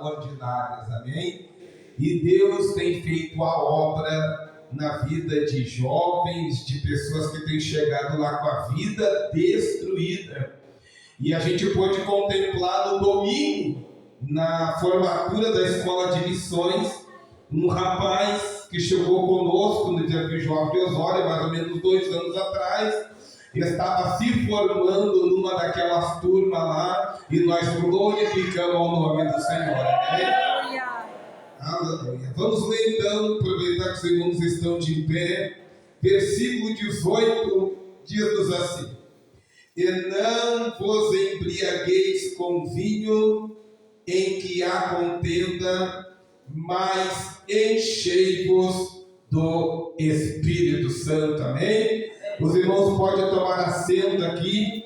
ordinárias, amém? E Deus tem feito a obra na vida de jovens, de pessoas que têm chegado lá com a vida destruída. E a gente pôde contemplar no domingo, na formatura da escola de missões, um rapaz que chegou conosco no dia do Jovem Osório, mais ou menos 2 anos atrás, estava se formando numa daquelas turmas lá, e nós glorificamos o nome do Senhor. Aleluia! Aleluia! Vamos ler então, aproveitar que os irmãos estão de pé, versículo 18, diz-nos assim: e não vos embriagueis com vinho em que há contenda, mas enchei-vos do Espírito Santo. Amém? Os irmãos podem tomar assento aqui,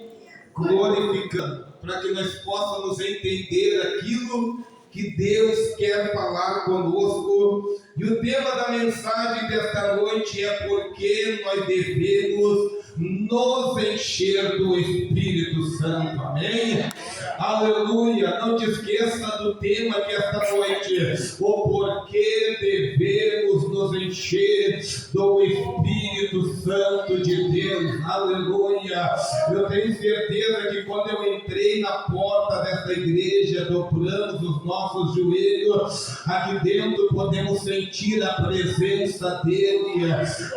glorificando, para que nós possamos entender aquilo que Deus quer falar conosco. E o tema da mensagem desta noite é porque nós devemos nos encher do Espírito Santo. Amém? Aleluia! Não te esqueça do tema de esta noite: o porquê devemos nos encher do Espírito Santo de Deus. Aleluia! Eu tenho certeza que quando eu entrei na porta dessa igreja, dobramos os nossos joelhos, aqui dentro podemos sentir a presença dele.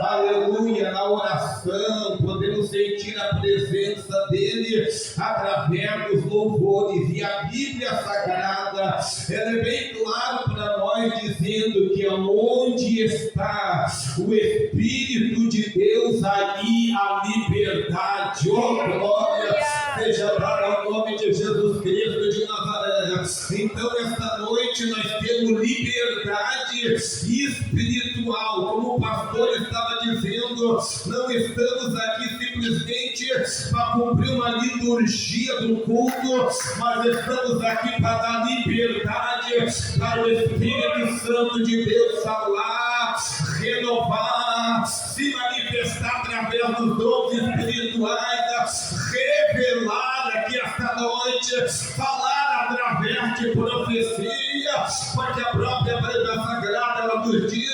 Aleluia! Na oração podemos sentir a presença dele através dos louvores. E a Bíblia Sagrada, ela é bem claro para nós, dizendo que onde está o Espírito de Deus, ali a liberdade. Oh, glória seja para o nome de Jesus Cristo de Nazaré. Então, esta noite nós temos liberdade espiritual. Como o pastor estava dizendo, não estamos aqui simplesmente para cumprir uma liturgia do culto, mas estamos aqui para dar liberdade para o Espírito Santo de Deus falar, renovar, se manifestar através dos dons espirituais, revelar aqui esta noite, falar através de profecia, porque a própria Bíblia Sagrada ela nos diz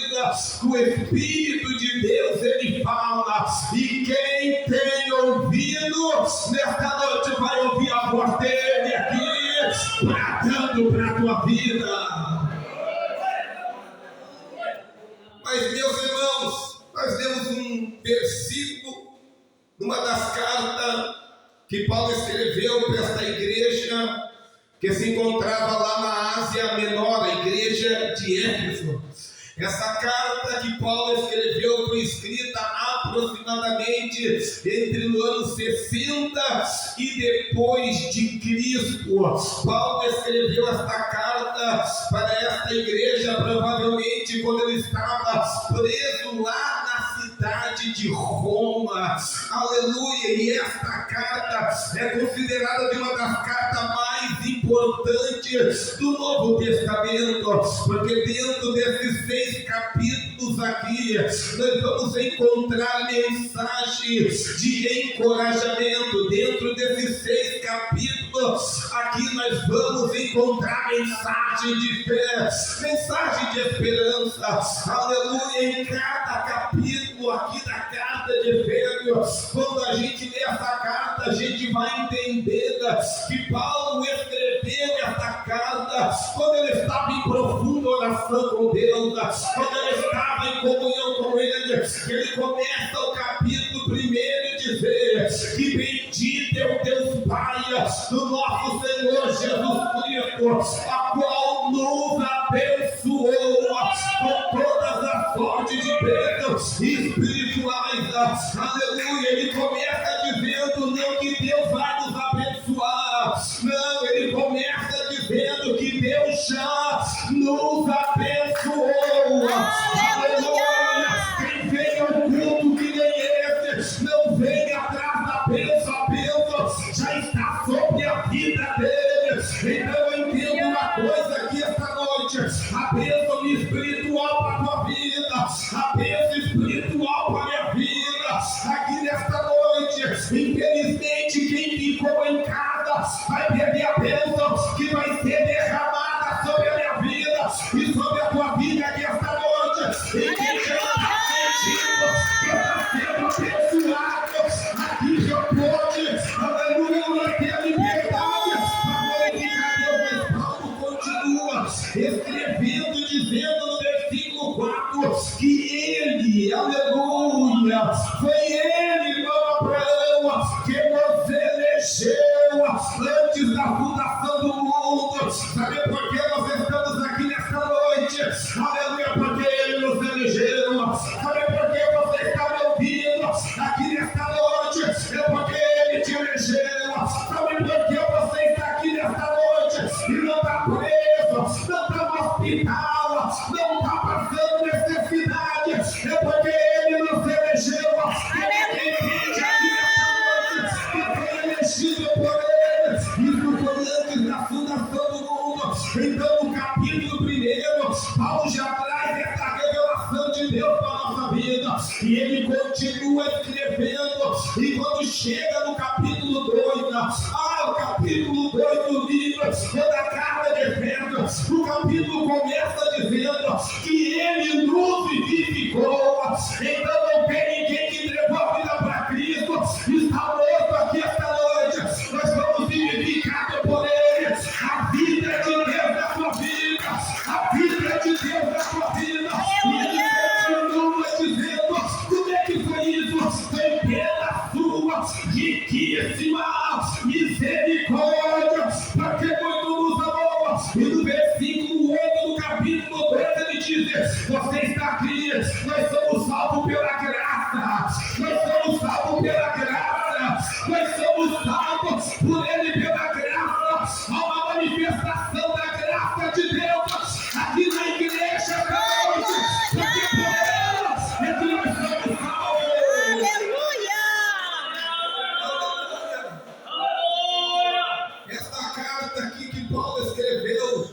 que o Espírito de Deus ele fala, e quem tem ouvido nesta noite vai ouvir a voz dele aqui, bradando para a tua vida. Mas, meus irmãos, nós temos um versículo numa das cartas que Paulo escreveu para esta igreja que se encontrava lá na Ásia Menor, a igreja de Éfeso. Essa carta que Paulo escreveu foi escrita aproximadamente entre o ano 60 e depois de Cristo. Paulo escreveu esta carta para esta igreja provavelmente quando ele estava preso lá na cidade de Roma. Aleluia! E esta carta é considerada de uma das cartas mais importantes do Novo Testamento, porque dentro desses 6 capítulos aqui nós vamos encontrar mensagens de encorajamento. Dentro desses 6 capítulos aqui nós vamos encontrar mensagem de fé, mensagem de esperança. Aleluia! Em cada capítulo aqui da carta de Efésios, quando a gente lê essa carta, a gente vai entender que Paulo escreveu essa carta quando ele estava em profunda oração com Deus, quando ele estava em comunhão com ele. Ele começa o capítulo 1 dizer que bendito é o Deus Pai do nosso Senhor Jesus Cristo, a qual nos abençoou com todas as sortes de bênçãos espirituais. Aleluia! Ele começa dizendo não que Deus vai nos abençoar, não, ele começa dizendo que Deus já nos abençoou. Aleluia! Quem vem ao culto que nem esse, não vem atrás da bênção, a bênção já está sobre a vida dele. Então eu entendo uma coisa aqui esta noite: a bênção espiritual para a tua vida, a bênção espiritual para a minha vida, aqui nesta noite. Infelizmente, quem ficou em casa vai perder a bênção que vai ser derramada sobre a e sobre a tua vida aqui esta noite. E quem já está sentindo que está sendo abençoado, aqui já pode, aleluia, ter a liberdade para glorificar Deus. Mas Paulo continua escrevendo, dizendo no versículo 4 que ele, aleluia, foi ele, irmão Abraão, que nos elegeu antes da fundação do mundo. Sabe por que nós estamos aqui nesta noite? Aleluia, porque ele nos elegeu. Sabe por que você está me ouvindo aqui nesta noite? É porque ele te elegeu. Sabe por que você está aqui nesta noite e não está preso, não está no hospital, não está passando necessidade? É porque ele nos elegeu. Ele entende aqui nesta noite que foi elegido por ele. Isso foi antes da fundação do mundo. Então, no capítulo 1, Paulo já traz essa revelação de Deus para a nossa vida. E ele continua escrevendo. E quando chega no capítulo 2, o capítulo 2 do livro, toda a carta de Efésios, o capítulo começa dizendo que ele nos vivificou. Então não tem ninguém que levou a vida para Cristo, está morto aqui esta noite. Nós somos vivificados por ele. A vida de Deus na sua vida, a vida de Deus na sua vida. E ele continua dizendo: como é que foi isso? Foi pela sua riquíssima misericórdia, porque muito nos amou. E no versículo 8 do capítulo 2 ele diz: você está aqui, nós somos salvos pela graça, nós somos salvos pela graça, nós somos salvos por ele pela graça. Há uma manifestação da graça de Deus aqui na igreja hoje, porque por ela é que nós somos salvos. Esta carta aqui que Paulo escreveu,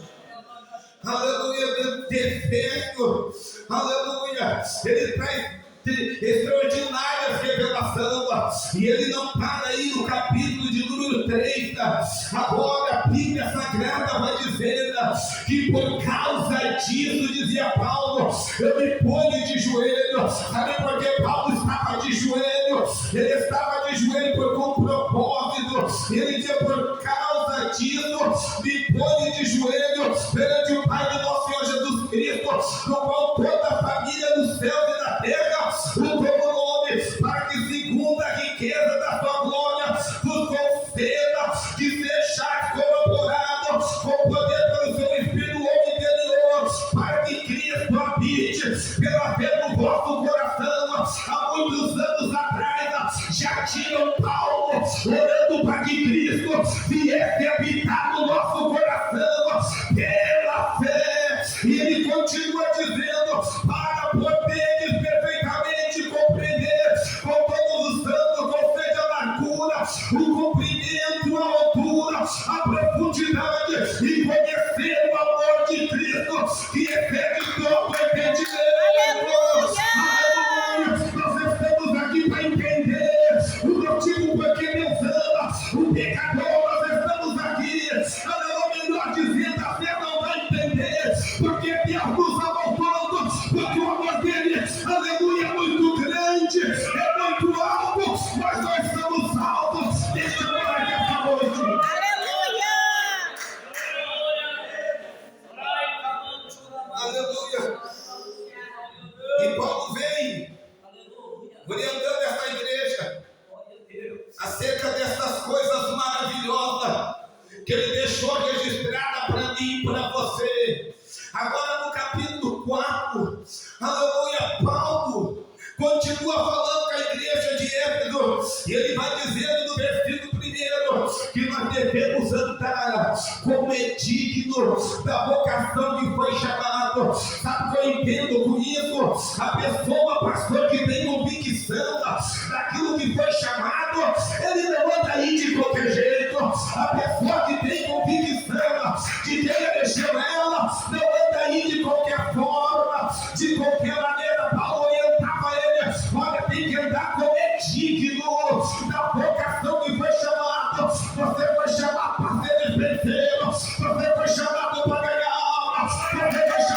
aleluia, defeito, aleluia, ele traz extraordinárias revelações, e ele não para aí no capítulo de número 3. Agora a Bíblia Sagrada vai dizer que por causa disso, dizia Paulo, eu me ponho de joelho. Sabe por que Paulo estava de joelho? Ele estava de joelho com um propósito. Ele dizia: por causa disso, me ponho de joelho perante o Pai do nosso Senhor Jesus Cristo, no qual toda a família do céu e da terra o teu nome, para que segundo a riqueza da tua glória vos conceda que sejais corroborados com poder pelo seu Espírito homem interior, para que Cristo habite pela fé no vosso coração. Há muitos anos atrás já tinham Paulo orando para que Cristo viesse habitar no nosso coração pela fé. E ele continua dizendo: para poderes perfeitamente compreender com todos os santos qual seja a largura, o comprimento, a altura, a profundidade, e conhecer o amor de Cristo que excede todo entendimento. Aleluia! Nós estamos aqui para entender o motivo por que Deus ama o pecador. Nós estamos aqui, aleluia, melhor dizendo, a fé não vai entender porque Deus nos amou todos, porque o amor dele, aleluia, é muito grande, é muito alto, mas nós somos salvos. Deixa eu falar aqui esta noite. Aleluia. E Paulo vem orientando essa igreja acerca dessas coisas maravilhosas que ele deixou registrada para mim e para você. Agora no capítulo 4, aleluia, Paulo continua falando com a igreja de Éfeso, e ele vai dizendo no versículo 1 que nós devemos andar como é digno da vocação que foi chamado. Sabe o que eu entendo com isso? A pessoa, pastor, que tem convicção daquilo que foi chamado, ele não anda aí de qualquer jeito. A pessoa que tem convicção de quem elegeu ela, não anda aí de qualquer forma, de qualquer maneira. Paulo orientava ele: olha, tem que andar como é digno da vocação que foi chamado. Você foi chamado para ser dispenseiro, você foi chamado para ganhar alma, você foi chamado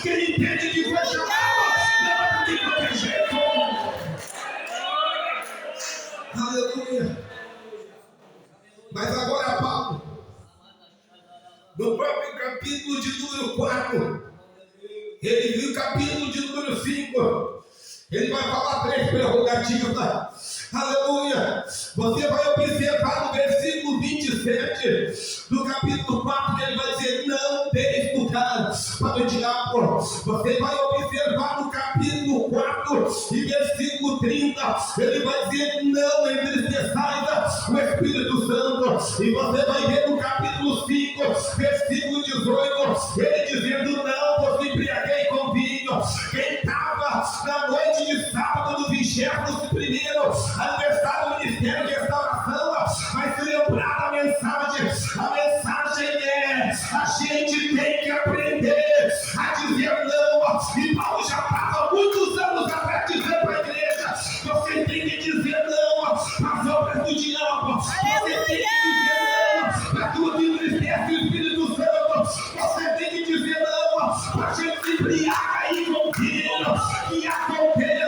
Quem entende que foi chamado, levanta de qualquer jeito. Aleluia. Mas agora Paulo, no próprio capítulo de número 4, ele viu o capítulo de número 5, ele vai falar 3 prerrogativas. Aleluia. Você vai observar no versículo 27 do capítulo 4, que ele vai dizer: não deis lugar para o diabo. Você vai observar no capítulo 4 e versículo 30, ele vai dizer: não entristeçais o Espírito Santo. E você vai ver no capítulo 5, versículo 18, ele dizendo: não vos embriaguei com vinho. Quem estava na noite de sábado do 21º aniversário do Ministério de Restauração vai se lembrar da mensagem. A mensagem é: a gente tem que aprender a dizer não. E Paulo já estava muitos anos atrás dizendo para a igreja: você tem que dizer não às obras do diabo. Você tem que dizer não para tudo que entristece o Espírito Santo. Você tem que dizer não para a gente se embriagar aí com o vinho que a contenda.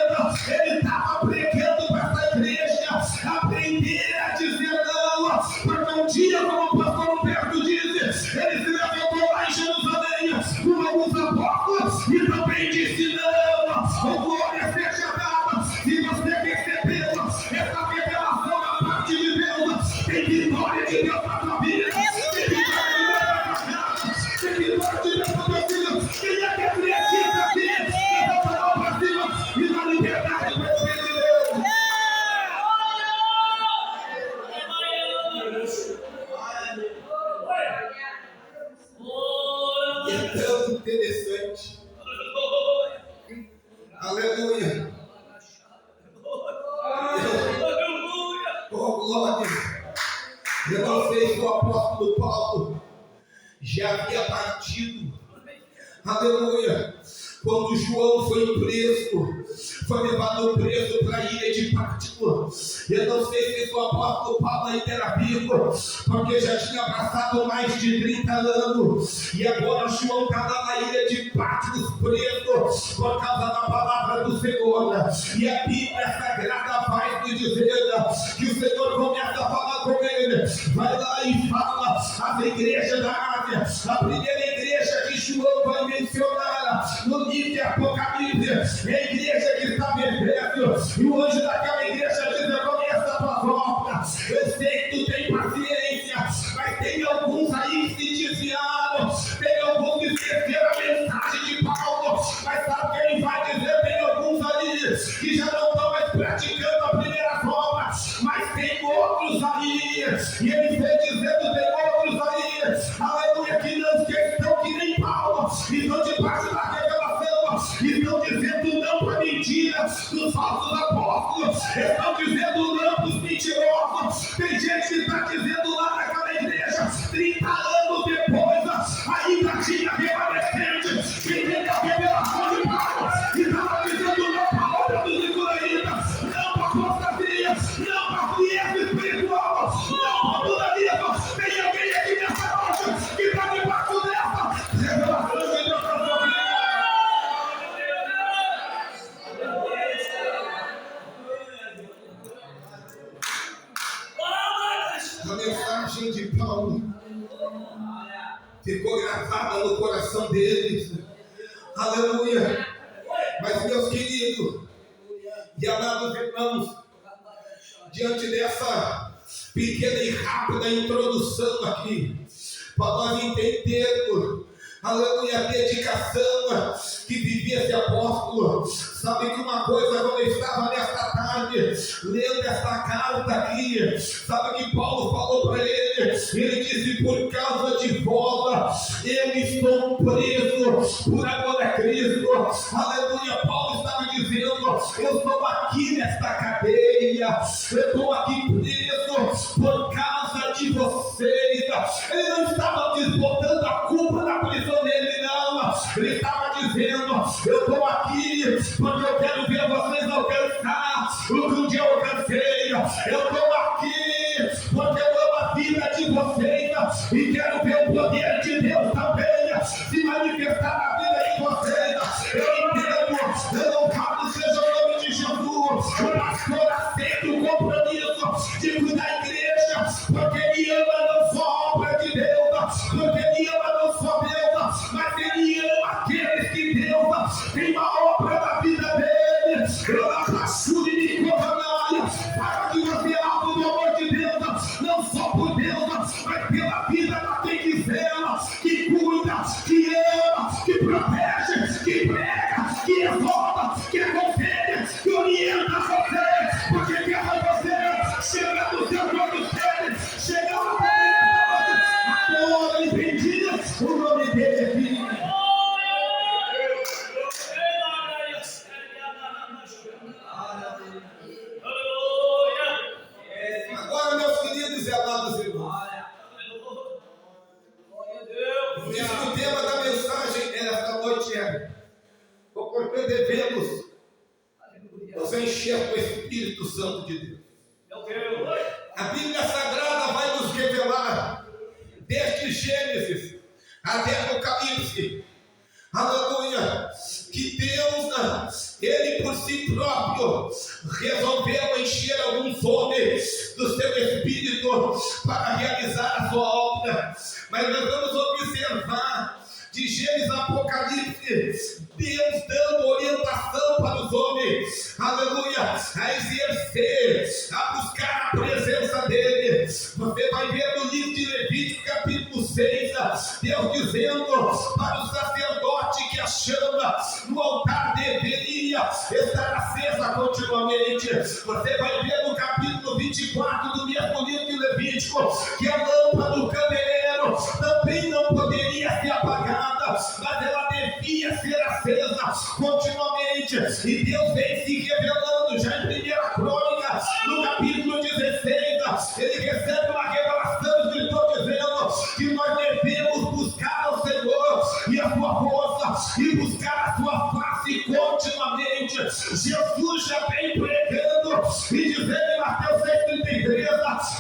Ele estava pregando para essa igreja aprender a dizer não, porque um dia, como o pastor Humberto disse, ele se levantou lá em Jerusalém com alguns apóstolos e também disse: não, o glória seja dada. Se você recebeu essa revelação da parte de Deus, tem vitória de Deus na sua vida, tem vitória de Deus na sua casa, tem vitória de Deus na sua vida. Quem é que acredita aqui? Levanta a mão para cima e na liberdade do Espírito de Deus. E é tão interessante. Aleluia. Oh, glória. Eu não sei se o apóstolo Paulo já havia partido. Aleluia. Quando João foi preso, foi levado preso para a ilha de Patmos. Eu não sei se o apóstolo Paulo ainda era vivo, porque já tinha passado mais de 30 anos. E agora João está lá na ilha de Patmos preso por causa da palavra do Senhor. E a Bíblia Sagrada vai nos dizer que o Senhor começa a falar com ele. Vai lá e fala às igrejas da Ásia. A primeira igreja que João vai mencionar no livro de Apocalipse é a igreja que está em Éfeso. E o anjo daquela igreja diz: começa a tua obras. Eu sei que tu tem paciência, mas tem alguns aí que se desviaram, tem alguns que esqueceram a mensagem de Paulo. Mas sabe o que ele vai dizer? Tem alguns ali que já não estão mais praticando a primeira obra, mas tem outros aí. E ele vem dizendo: tem outros aí, aleluia, que não estão que nem Paulo, estão debaixo da revelação, estão dizendo não para mentira dos falsos apóstolos, estão dizendo não para os mentirosos. Tem gente que está dizendo lá naquela igreja, 30 anos depois, ainda tinha remanescente que teve a revelação de Paulo e estava dizendo não para a obra dos nicolaítas, não para a apostasia, não para a frieza espiritual, não para o budaísmo. Tem alguém aqui nessa noite que está debaixo dessa revelação de Deus na sua vida. A mensagem de Paulo ficou gravada no coração deles. Aleluia. Mas, meus queridos e amados irmãos, diante dessa pequena e rápida introdução aqui, para nós entendermos, aleluia, a dedicação que vivia esse apóstolo. Sabe que uma coisa, quando eu estava nesta tarde lendo esta carta aqui, sabe que Paulo falou para ele? Ele disse: por causa de vós eu estou preso, por amor a Cristo. Aleluia. Paulo estava dizendo: eu estou aqui nesta cadeia, eu estou aqui preso por causa de vocês. Ele não estava botando a culpa da prisão dele, não. Ele estava dizendo: eu estou aqui porque eu quero ver vocês alcançar o que um dia eu alcancei. Eu estou aqui porque eu amo a vida de vocês e quero ver o poder de Deus também se manifestar na vida de vocês. tem uma obra na vida dele. Para que você é alvo do amor de Deus, não só por Deus, mas pela vida daquele que zela, que cuida, que ama, que protege, que prega, que exalta, que aconselha, que orienta você, porque quer você chegar no seu próprio ser, chegar na presença a toda entendida, o nome dele é filho. Agora, meus queridos e amados irmãos, o tema da mensagem esta noite é: porque devemos nos encher com o Espírito Santo de Deus. A Bíblia Sagrada vai nos revelar, desde Gênesis até Apocalipse, aleluia, que Deus, Ele por si próprio, resolveu encher alguns homens do seu Espírito para realizar a sua obra. Mas nós vamos observar, de Gênesis a Apocalipse, Deus dando orientação para os homens, aleluia, a exercer, a buscar a presença dele. Você vai ver no livro de Levítico capítulo 6, Deus dizendo para o sacerdote que a chama no altar deveria estar acesa continuamente. Você vai ver no capítulo 24 do mesmo livro de Levítico que a lâmpada do candeeiro também não poderia ser apagada, mas ela devia ser acesa continuamente. E Deus vem se revelando já em 1 Crônica, no capítulo 16, ele recebe uma revelação, o escritor dizendo que nós devemos buscar ao Senhor e a sua força, e buscar a sua face continuamente. Jesus já vem pregando e dizendo em Mateus 6,33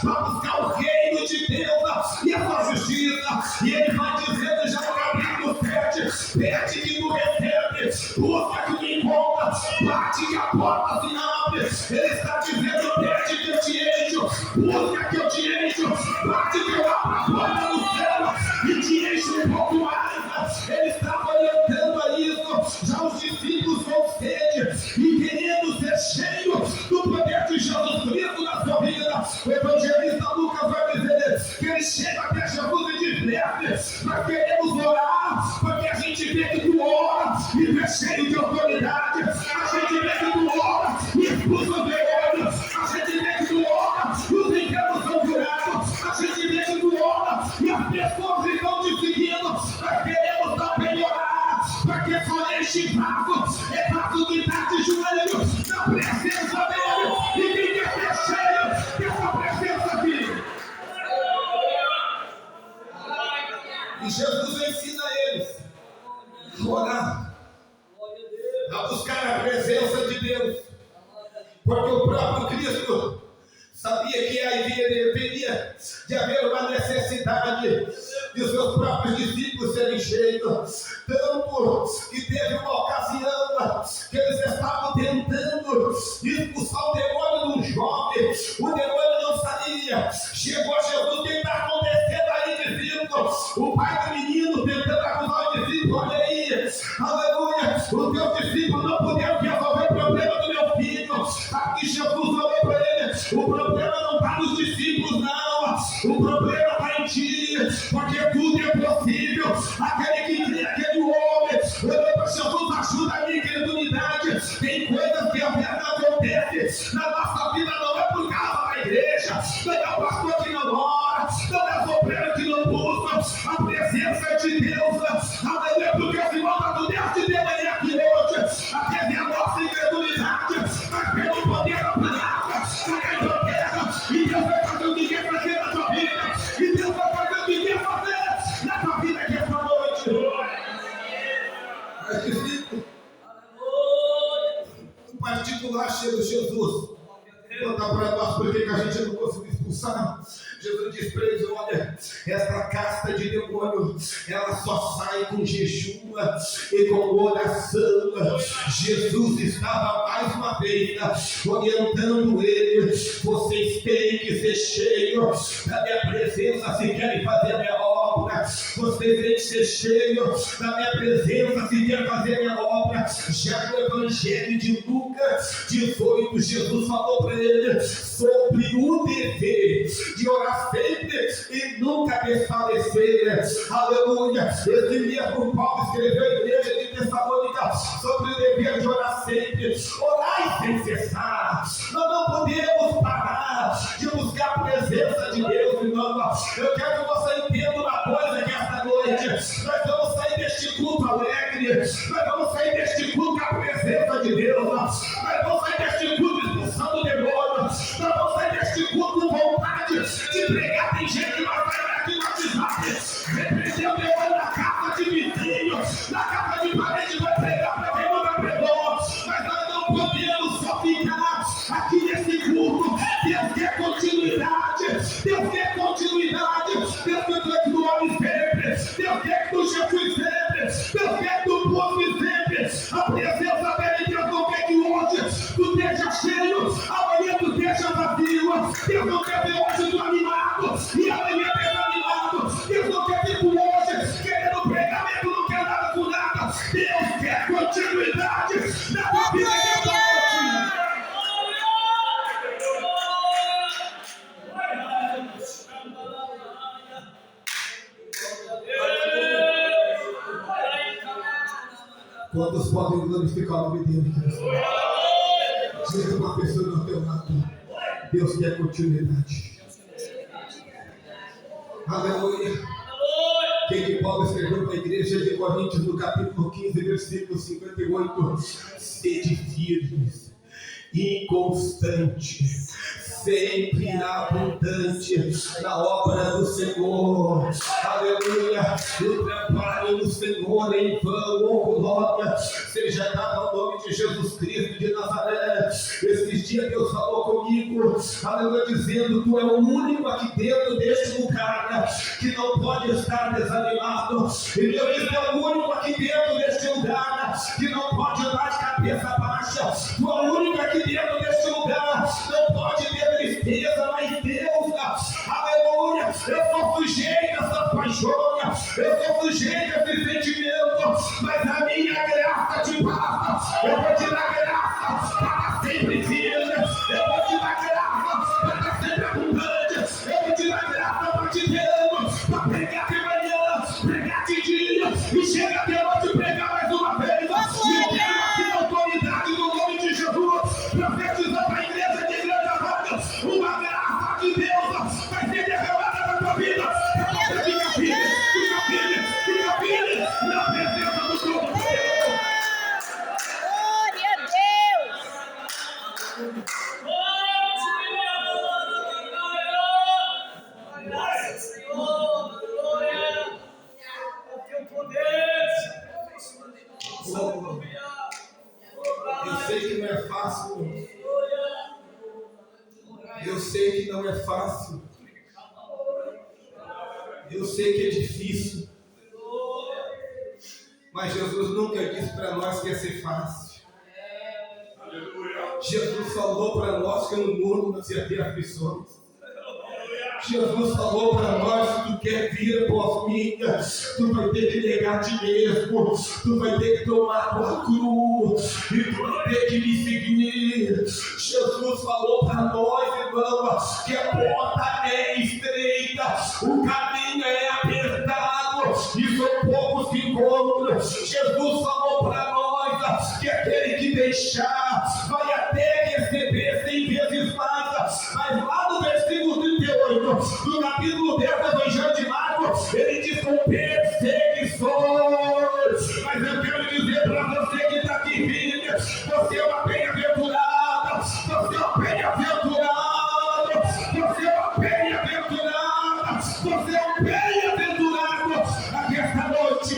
para buscar o reino de Deus e a sua justiça. E ele vai dizendo já no capítulo 7: pede que tu recebe, busca que tu encontra, bate que a porta se abre. Ele está dizendo: pede que eu te encho, busca que eu te encho, bate que eu abro a porta do céu e te encho um pouco mais. Ele estava orientando a isso. Já os discípulos com sede e querendo ser cheios do poder de Jesus Cristo na sua vida. O evangelista Lucas vai dizer que ele chega até Jesus e diz: mestre, nós queremos orar, porque a gente vê que tu ora e tu é cheio de autoridade. A gente vê que tu ora e expulsa os demônios. A gente vê que tu ora e os enfermos são curados. A gente vê que tu ora e as pessoas estão te seguindo. Nós queremos também orar, porque só este vaso é vaso que está de joelho na presença dele. E quem quer ser cheio dessa presença aqui? E Jesus ensina eles a orar, a buscar a presença de Deus, porque o próprio Cristo sabia que haveria de haver uma necessidade de os seus próprios discípulos serem cheios. Tanto que teve uma ocasião que eles estavam tentando expulsar o demônio de um jovem, o demônio não saía. Chegou a Jesus: o que está acontecendo aí, discípulo? O pai do menino tentando acusar o discípulo: olha aí, aleluia, os teus discípulos não puderam resolver o problema do meu filho. Aqui Jesus olhou para ele: o problema não está nos discípulos, não, o problema está em ti, porque tudo é possível. Aquele que crê, aquele homem olhou para Jesus: ajuda a minha incredulidade. Tem coisas que a vida acontece na nossa vida, não é por causa da igreja, não é o pastor que não ora, não é o obreiro que não busca a presença de Deus. Aleluia, porque o Senhor está do Deus de manhã aqui hoje, até a nossa incredulidade, mas pelo poder da palavra, e Deus vai fazer o que quer fazer na tua vida, e Deus vai fazer o que quer fazer na tua vida aqui esta noite. Mas discípulo, um particular chega Jesus, conta para nós por que a gente não conseguiu expulsar. Jesus diz para eles: olha, essa casta de demônio, ela só sai com jejum e com oração. Jesus estava mais uma vez orientando eles: vocês têm que ser cheios da minha presença se querem fazer a minha obra. Vocês têm que ser cheios da minha presença se quer fazer a minha obra. Já no Evangelho de Lucas 18, Jesus falou para ele sobre o dever de orar sempre e nunca desfalecer. Aleluia. Esse mesmo Paulo escreveu à igreja de Tessalônica sobre o dever de orar sempre. Orai sem cessar. Nós não podemos parar de buscar a presença de Deus, irmão. Eu quero que você entenda uma coisa que esta noite nós vamos sair deste culto alegre, nós vamos sair deste culto com a presença de Deus, nós vamos sair deste culto expulsando o demônio, nós vamos sair deste culto com vontade de pregar. Tem gente que vai sair aqui no WhatsApp, repreender o demônio na casa de vizinho, na casa de parente, vai pregar para quem nunca pregou, mas nós não podemos só ficar aqui nesse culto. Deus quer continuidade, Deus quer continuidade, Deus quer que tu ore sempre, Deus quer que tu jejues sempre, Deus quer que tu busques sempre a presença dele. Deus não quer que hoje tu esteja cheio, amanhã tu esteja vazio. Deus não quer ver hoje tu animado e amanhã desanimado. Deus não quer ver tu hoje querendo pregar, tu não quer nada com nada. Deus quer continuidade na tua vida. Quantos podem glorificar o nome dele? Diga uma pessoa no teu lado: Deus quer continuidade. Aleluia. Quem que Paulo escreveu para a igreja de Coríntios no capítulo 15, versículo 58? Sede firmes, inconstantes, sempre abundante na obra do Senhor. Aleluia. O trabalho do Senhor em vão ou glória seja dado ao nome de Jesus Cristo de Nazaré. Esses dias Deus falou comigo, aleluia, dizendo: tu é o único aqui dentro deste lugar que não pode estar desanimado. E Deus disse: é o único aqui dentro deste lugar que não pode andar de cabeça baixa. Tu é o único aqui dentro deste lugar, não pode ter tristeza, mas Deus, aleluia, eu sou sujeito a essa paixões, eu sou sujeito a esse sentimento, mas a minha graça te basta. Eu vou te dar graça para sempre firme, eu vou te dar graça para sempre abundante, eu vou te dar graça para te ver, para pregar de manhã, pregar de dia, e chega de noite pregar mais uma vez. E quero aqui na autoridade do nome de Jesus profetizar para a igreja de Grande Arraga: uma graça de Deus vai ser derramada na tua vida. Você fica firme, fica firme, fica firme na presença do trono de Deus. Glória a Deus. Graças, Senhor, glória ao teu poder. Eu sei que não é fácil. Eu sei que não é fácil. Eu sei que é difícil. Mas Jesus nunca disse para nós que ia ser fácil. Jesus falou para nós que no mundo nós ia ter aflições. Jesus falou para nós: se tu quer vir após mim, tu vai ter que negar a ti mesmo, tu vai ter que tomar a tua cruz e tu vai ter que me seguir. Jesus falou para nós, irmão, que a porta é estreita, o caminho é apertado e são poucos que encontram. Jesus falou para nós que aquele que deixar vai até receber 100 vezes mais. Mas lá no versículo 38 do capítulo 10 do Evangelho de Marcos, ele diz: com perseguições. Mas eu quero dizer para você que está aqui, filha, você é uma bem-aventurada, você é uma bem-aventurada, você é uma bem-aventurada, você é um bem-aventurado aqui esta noite.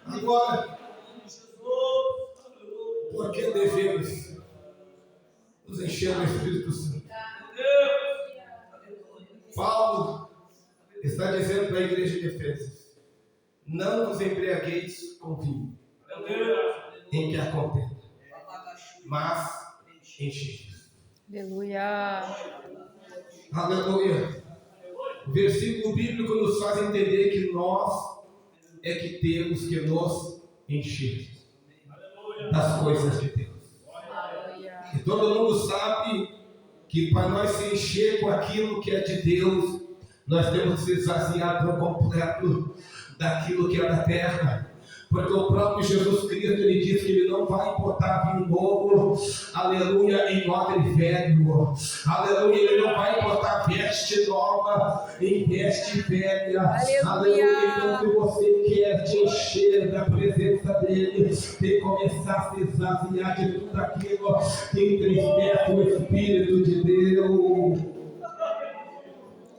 Agora, porque devemos nos encher do Espírito Santo. Paulo está dizendo para a igreja de Efésios: não vos embriagueis com vinho, em que há contenda, mas enchei-vos. Aleluia. Aleluia. O versículo bíblico nos faz entender que nós é que temos que nos encher das coisas de Deus. E todo mundo sabe que para nós se encher com aquilo que é de Deus, nós temos que se esvaziar por completo daquilo que é da terra. Porque o próprio Jesus Cristo, ele diz que ele não vai botar vinho novo, aleluia, em odre velho, aleluia, ele não vai botar veste nova em veste velha, aleluia. Então, se você quer te encher da presença dele, tem que começar a se esvaziar de tudo aquilo que entristece o Espírito de Deus.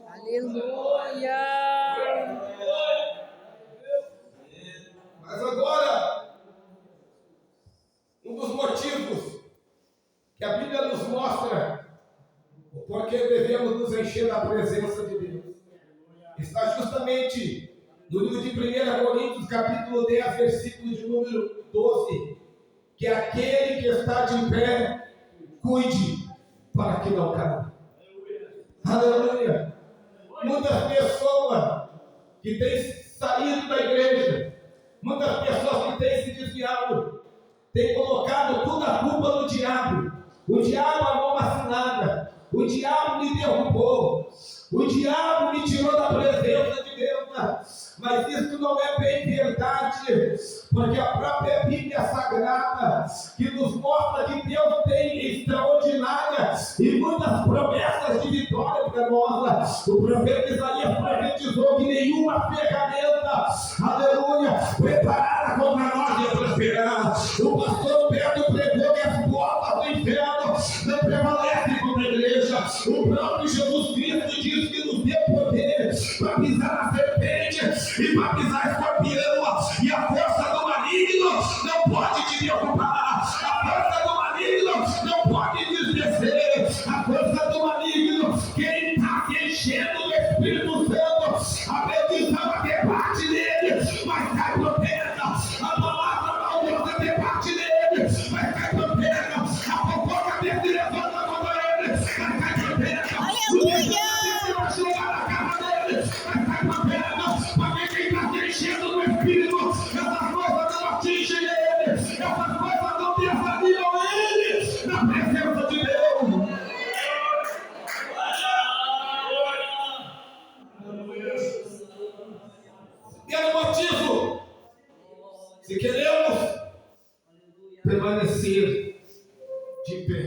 Aleluia. Mas agora, um dos motivos que a Bíblia nos mostra o porquê devemos nos encher da presença de Deus está justamente no livro de 1 Coríntios, capítulo 10, versículo de número 12, que aquele que está de pé, cuide para que não caia. Aleluia! Muitas pessoas que têm saído da igreja, muitas pessoas que têm se desviado, têm colocado toda a culpa no diabo. O diabo é mão vacinada, o diabo me derrubou, o diabo me tirou da presença de Deus. Mas isso não é bem verdade, porque a própria Bíblia Sagrada que nos mostra que Deus tem extraordinárias e muitas promessas de vitória para nós. O profeta Isaías profetizou que nenhuma ferramenta, aleluia, preparada contra nós ia prosperar. O pastor Pedro pregou que as portas do inferno não prevalecem contra a igreja. O próprio Jesus Cristo diz que nos deu poder para pisar na serpente e para pisar escorpião, e a força do maligno não pode te derrubar, a força do maligno não pode descer, a força do maligno, quem está se enchendo do Espírito Santo, a bendição até parte dele, mas cai por terra, a palavra maldosa até parte dele, mas cai por terra, a fofoca dele se levanta contra ele, mas cai por terra, o vai chegar na casa dele, mas cai por terra, porque quem está se enchendo do Espírito, essas coisas não atingem ele, essas coisas não desanimam ele na presença de Deus. Pelo motivo, se queremos permanecer de pé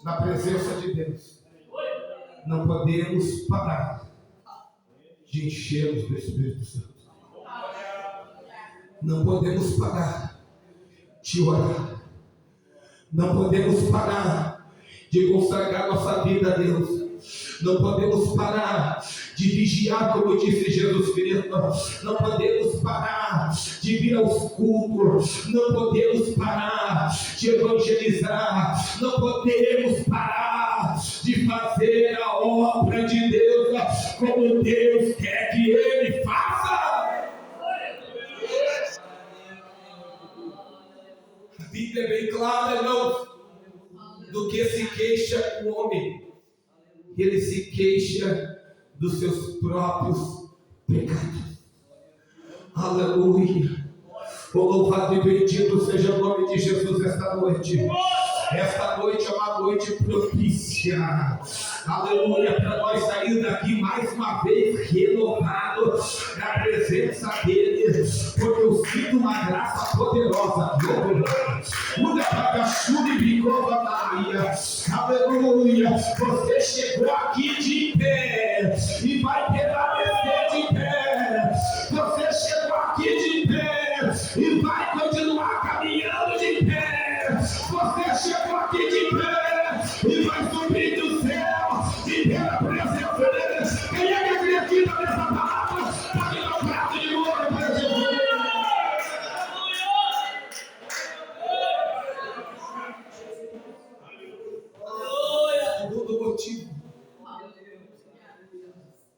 na presença de Deus, não podemos parar de encher-nos do Espírito Santo. Não podemos parar de orar. Não podemos parar de consagrar nossa vida a Deus. Não podemos parar de vigiar, como disse Jesus Cristo. Não podemos parar de vir aos cultos. Não podemos parar de evangelizar. Não podemos parar de fazer a obra de Deus como Deus quer que Ele faça. A Bíblia é bem clara, irmãos, do que se queixa o homem. Ele se queixa dos seus próprios pecados. Aleluia. O louvado e bendito seja o nome de Jesus esta noite. Esta noite é uma noite propícia, aleluia, para nós sair daqui mais uma vez renovado na presença dele, porque eu sinto uma graça poderosa. Aleluia, você chegou aqui de pé e vai permanecer de pé. Você chegou aqui de pé e vai continuar caminhando de pé. Você chegou aqui de pé e vai subir do céu e pela presença dele. Quem é que acredita nessa palavra? Pode dar um prato de ouro para Jesus. Segundo motivo,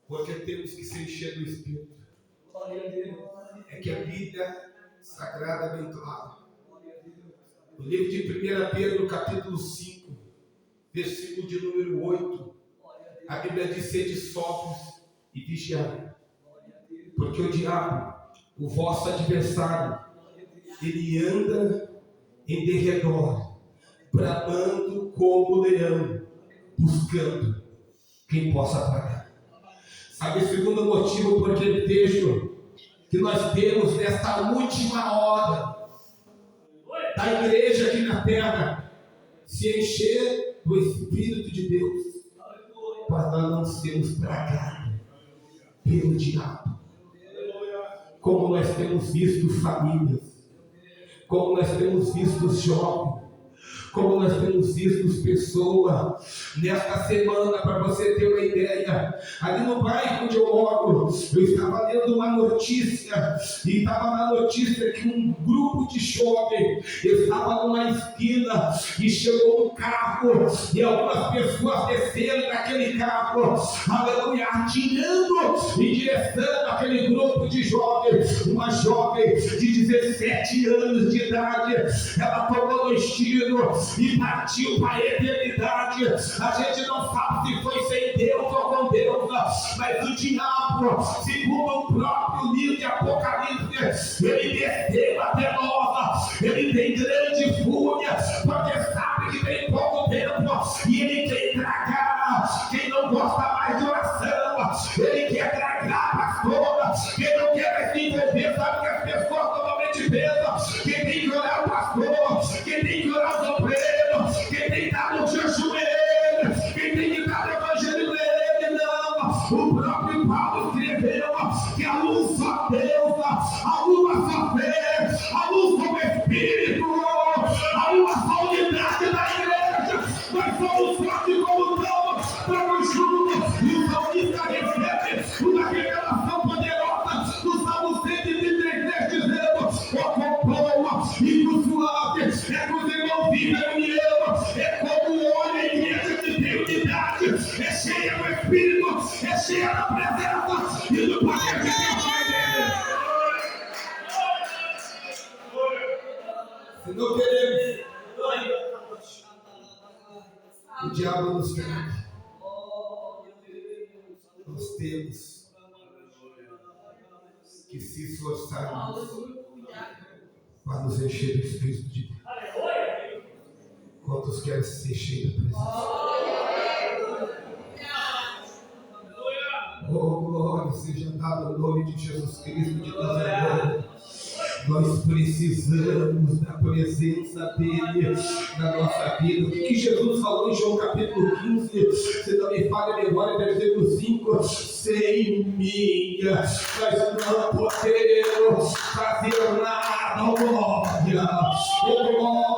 porque temos que se encher do Espírito, é que a Bíblia Sagrada é bem clara. No livro de 1 Pedro, capítulo 5, versículo de número 8, A Bíblia diz: sede sóbrios e vigiai, porque o diabo, o vosso adversário, ele anda em derredor, bramando como leão, buscando quem possa tragar. Sabe o segundo motivo por que vejo que nós temos nesta última hora da igreja aqui na terra se encher do Espírito de Deus, para nós não sermos tragados pelo diabo? Como nós temos visto famílias, como nós temos visto jovens, como nós temos visto pessoas. Nesta semana, para você ter uma ideia, ali no bairro onde eu moro, eu estava lendo uma notícia, e estava na notícia que um grupo de jovens estava numa esquina, e chegou um carro, e algumas pessoas desceram daquele carro, aleluia, atirando em direção àquele grupo de jovens. Uma jovem de 17 anos de idade, ela tomou dois tiros e partiu para a eternidade. A gente não sabe se foi sem Deus ou com Deus, mas o diabo, segundo o próprio livro de Apocalipse, ele desceu até nós. Ele tem grande fúria, porque sabe que tem pouco tempo, e ele quer tragar quem não gosta mais de oração. Ele quer tragar pastora, quem não quer mais se envolver. Sabe que as pessoas normalmente pensam: quem tem que orar o pastor, quem tem que orar os obreiros, quem tem que estar no seu joelho, quem tem que estar no evangelho dele. Não, o próprio Paulo escreveu que a luz só Deus, a luz só fé, a luz como Espírito, a luz só unidade da igreja. Nós somos fortes como estamos juntos, e o salmista recebe uma revelação poderosa do Salmo 133, dizendo: ocupa e o suave, é que os irmãos vivem a união, é como olha a igreja que tem unidade, é cheia do Espírito, é cheia da presença e do poder de Deus. Se não queremos o diabo nos traga, nós temos que se esforçarmos para nos encher do Espírito de Deus. Quantos querem se encher da presença? Oh, glória seja dada ao nome de Jesus Cristo de Nazaré. Nós precisamos da presença dele na nossa vida. O que Jesus falou em João capítulo 15, se não me falha a memória, versículo 5: sem mim nós não podemos fazer nada. Oh glória, oh glória.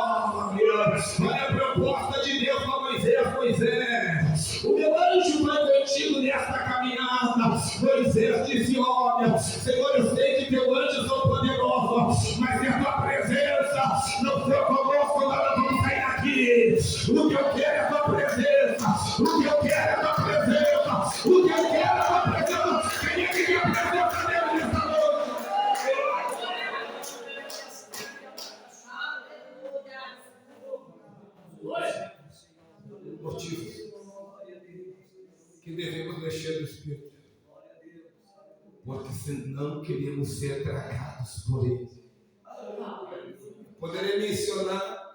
Olha a proposta de Deus para Moisés: Moisés, o meu anjo vai contigo nesta caminhada. Moisés disse: olha, Senhor, eu sei que teu anjo são poderosos, mas se a tua presença não for conosco, nós não vamos sair daqui. O que eu quero é a tua presença, o que eu quero é a tua presença, o que eu quero é a tua presença. Quem é que quer a presença dele nesta noite? Motivos que devemos mexer no Espírito, porque senão queremos ser tragados por ele. Poderia mencionar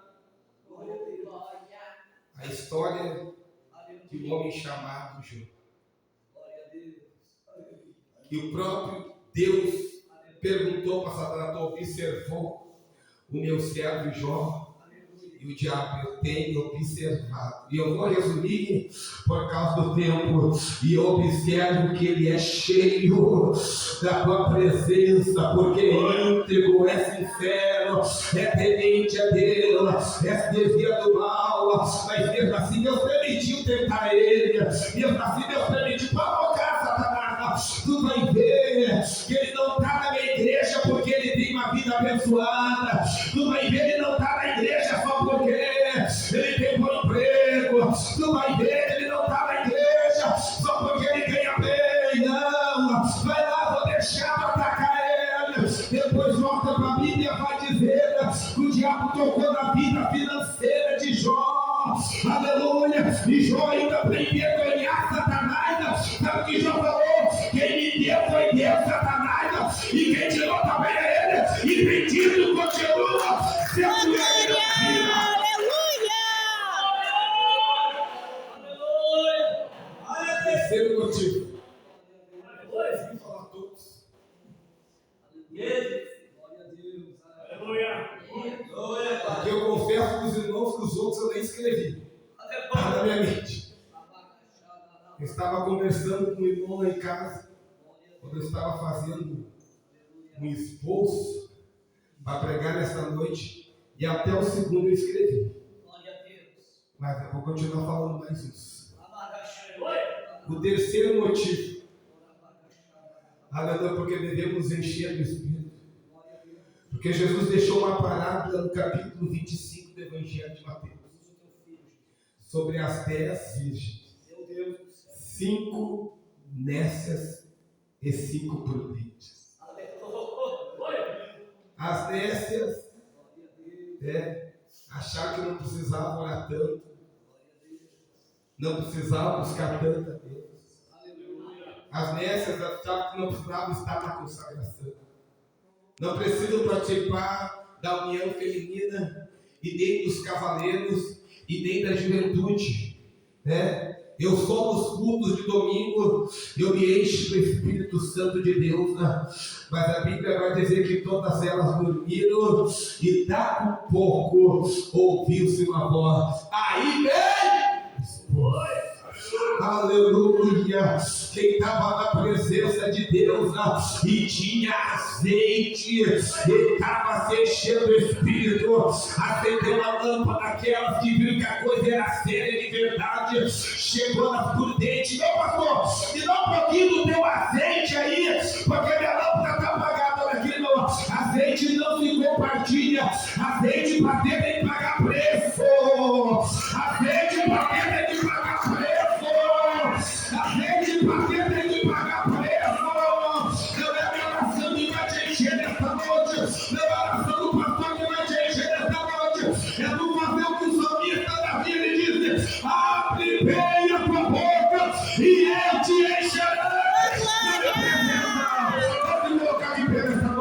a história de um homem chamado Jó, que o próprio Deus perguntou para Satanás: tu observou o meu servo Jó? E o diabo: eu tenho observado. E eu vou resumir por causa do tempo. E eu observo que ele é cheio da tua presença, porque é íntegro, é sincero, é temente a Deus, é desvia do mal. Mas mesmo assim Deus permitiu tentar ele, mesmo assim Deus permitiu provocar Satanás. Tu vai ver que ele não está na minha igreja porque ele tem uma vida abençoada. Tu vai ver que ele não está na igreja só porque ele tem bom emprego. Tu vai ver que ele não está na igreja só porque ele ganha bem. Não, vai lá, vou deixar para atacar ele. Depois volta para a Bíblia, vai dizer que o diabo tocou na vida financeira de Jó. Aleluia. E Jó ainda para envergonhar Satanás, que Jó falou: quem me deu foi Deus, Satanás, e quem tirou também é ele, e bendito continua sendo ele. Terceiro motivo. Vou falar todos. Porque eu confesso para os irmãos que os outros eu nem escrevi. Está na minha mente. Eu estava conversando com um irmão lá em casa, quando eu estava fazendo um esboço para pregar nesta noite, e até o segundo eu escrevi. Mas eu vou continuar falando mais uns. O terceiro motivo, aleluia, porque devemos encher do Espírito. Porque Jesus deixou uma parábola no capítulo 25 do Evangelho de Mateus sobre as 10 virgens, 5 nécias e 5 prudentes. As nécias acharam que não precisavam orar tanto, não precisavam buscar tanta Deus. As nécias achavam que não precisavam estar na consagração, não precisam participar da união feminina e nem dos cavaleiros e nem da juventude, né? Eu só nos cultos de domingo eu me encho do Espírito Santo de Deus, né? Mas a Bíblia vai dizer que todas elas dormiram e dá um pouco ouviu-se uma voz: aí vem! Aleluia! Quem estava na presença de Deus e tinha azeite, ele estava se enchendo do Espírito, acendeu a lâmpada daquelas que viram que a coisa era séria de verdade, chegou nas prudentes: meu pastor, me dá um pouquinho do teu azeite aí, porque minha lâmpada está apagada. Olha aqui, meu azeite não se compartilha, azeite para ter tem que pagar preço, azeite para ter tem que pagar preço. A gente para ter tem que pagar preço. Não é minha oração que vai te encher nesta noite. Não é a oração do pastor que vai te encher nesta noite. É do fazer o que o salmista Davi ele diz: abre bem a tua boca e eu te encherei na minha presença. Pode me colocar de pé nesta noite.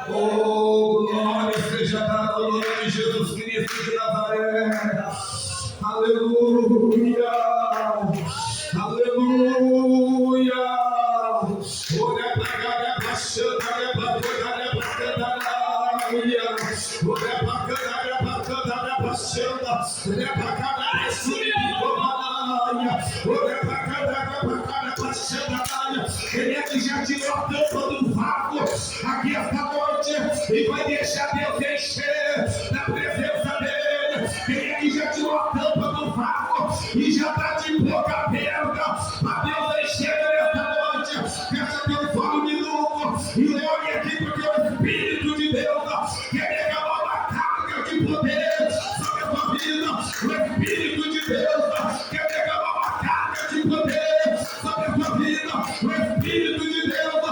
Oh, glória seja dada ao nome de Jesus Cristo de Nazaré. Aleluia, aleluia. Olha para cá, olha para chão, olha para cá, olha para cá, olha para cá, olha para cá, olha para chão, olha para cá, olha para chão. Ele é que já tirou a tampa do vaso aqui esta noite e vai deixar Deus encher na presença dele. Ele é que já tirou a tampa do vaso e já está de boca aberta para Deus encher nesta noite. Fecha teus olhos um minuto e olhe aqui, porque o Espírito de Deus quer derramar uma carga de poder sobre a tua vida. O Espírito de Deus quer derramar uma carga de poder sobre a tua vida. O Espírito de Deus